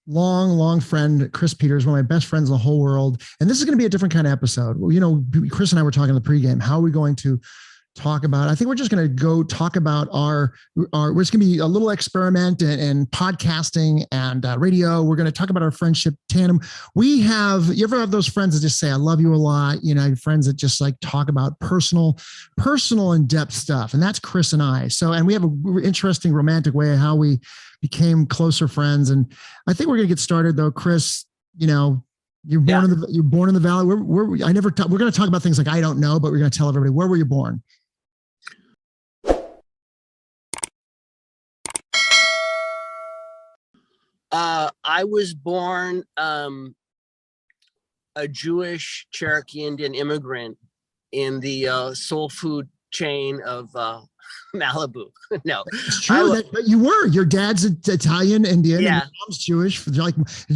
long friend, Chris Peters, one of my best friends in the whole world. And this is going to be a different kind of episode. You know, Chris and I were talking in the pregame. How are we going to talk about? I think we're just going to go talk about our we're just going to be a little experiment in podcasting and radio. We're going to talk about our friendship tandem. You ever have those friends that just say, I love you a lot? You know, friends that just like talk about personal in-depth stuff. And that's Chris and I. So, and we have an interesting romantic way of how we became closer friends. And I think we're going to get started though. Chris, you know, you're born in the Valley. We're going to talk about things like, I don't know, but we're going to tell everybody, where were you born? I was born a Jewish Cherokee Indian immigrant in the soul food chain of Malibu. No, it's true. But you were. Your dad's Italian Indian. Yeah. And your mom's Jewish. Did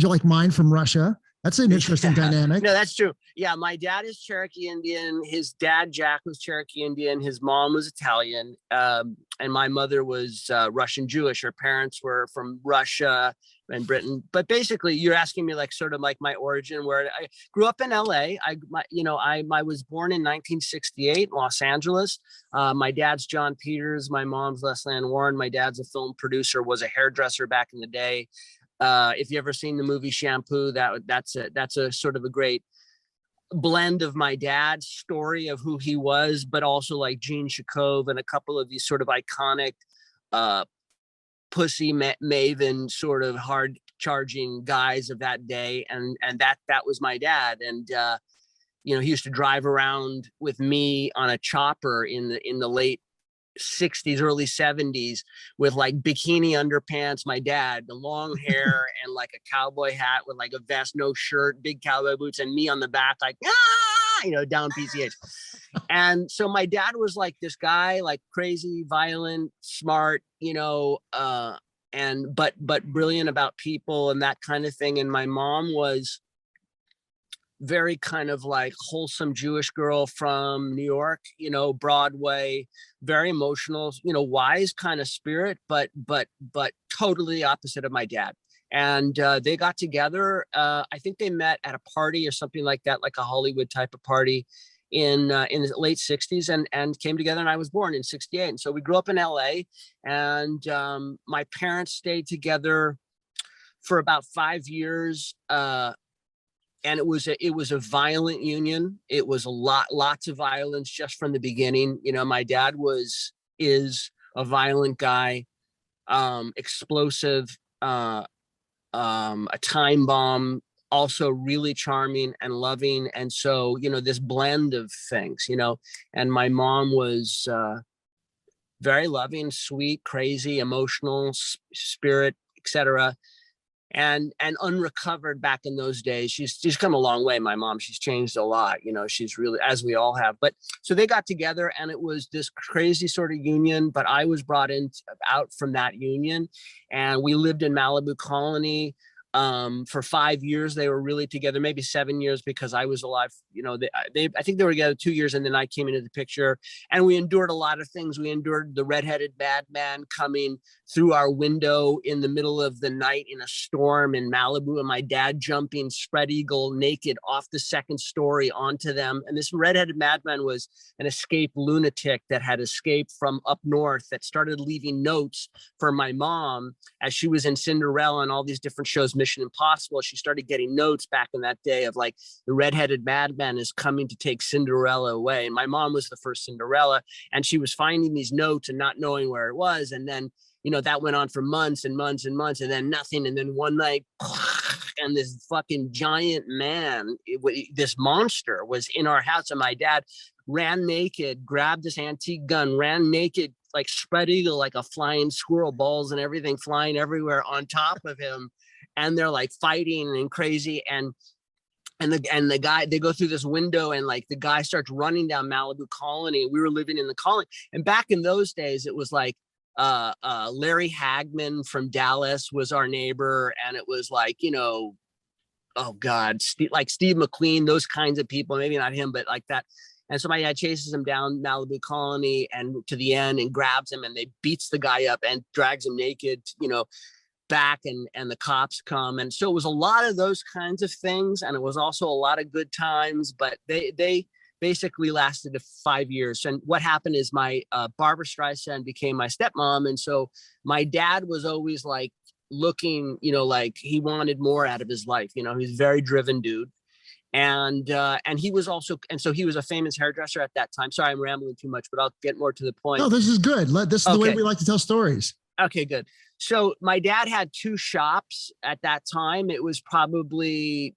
you like mine from Russia? That's an interesting dynamic. No, that's true. Yeah, my dad is Cherokee Indian. His dad, Jack, was Cherokee Indian. His mom was Italian. And my mother was Russian Jewish. Her parents were from Russia and Britain. But basically, you're asking me like sort of like my origin, where I grew up in LA. I was born in 1968 in Los Angeles. My dad's Jon Peters. My mom's Lesley Ann Warren. My dad's a film producer, was a hairdresser back in the day. If you ever seen the movie Shampoo, that's a sort of a great blend of my dad's story of who he was, but also like Gene Shakov and a couple of these sort of iconic pussy maven sort of hard charging guys of that day. And that was my dad. And he used to drive around with me on a chopper in the late 60s, early 70s with like bikini underpants, my dad, the long hair and like a cowboy hat with like a vest, no shirt, big cowboy boots, and me on the back like down PCH. And so my dad was like this guy, like crazy, violent, smart, but brilliant about people and that kind of thing. And my mom was very kind of like wholesome Jewish girl from New York, Broadway, very emotional, wise kind of spirit, but totally opposite of my dad. And they got together. I think they met at a party or something like that, like a Hollywood type of party in the late 60s and came together. And I was born in 68. And so we grew up in LA, and my parents stayed together for about 5 years. And it was a violent union. It was lots of violence just from the beginning. My dad is a violent guy, explosive, a time bomb, also really charming and loving. And so, this blend of things, and my mom was very loving, sweet, crazy, emotional, spirit, etc. And unrecovered back in those days. She's come a long way. My mom, she's changed a lot. She's really, as we all have. But so they got together, and it was this crazy sort of union. But I was brought out from that union, and we lived in Malibu Colony for 5 years. They were really together, maybe 7 years, because I was alive. I think they were together 2 years, and then I came into the picture, and we endured a lot of things. We endured the redheaded madman coming through our window in the middle of the night in a storm in Malibu, and my dad jumping spread eagle naked off the second story onto them. And this redheaded madman was an escaped lunatic that had escaped from up north, that started leaving notes for my mom as she was in Cinderella and all these different shows, Mission Impossible. She started getting notes back in that day of like, the redheaded madman is coming to take Cinderella away. And my mom was the first Cinderella, and she was finding these notes and not knowing where it was. And then, that went on for months and months and months, and then nothing. And then one night, and this fucking giant man, this monster was in our house, and my dad ran naked, grabbed this antique gun, ran naked, like spread eagle, like a flying squirrel, balls and everything flying everywhere on top of him. And they're like fighting and crazy. And the guy, they go through this window, and like the guy starts running down Malibu Colony. We were living in the colony. And back in those days, it was like, Larry Hagman from Dallas was our neighbor. And it was like, oh God, like Steve McQueen, those kinds of people, maybe not him, but like that. And so my dad chases him down Malibu Colony and to the end and grabs him, and they beats the guy up and drags him naked, back and the cops come. And so it was a lot of those kinds of things. And it was also a lot of good times, but they basically lasted 5 years. And what happened is my Barbra Streisand became my stepmom. And so my dad was always like looking, like he wanted more out of his life. He's a very driven dude. And he was also, and so he was a famous hairdresser at that time. Sorry, I'm rambling too much, but I'll get more to the point. No, this is good. This is the way we like to tell stories. Okay, good. So my dad had 2 shops at that time. It was probably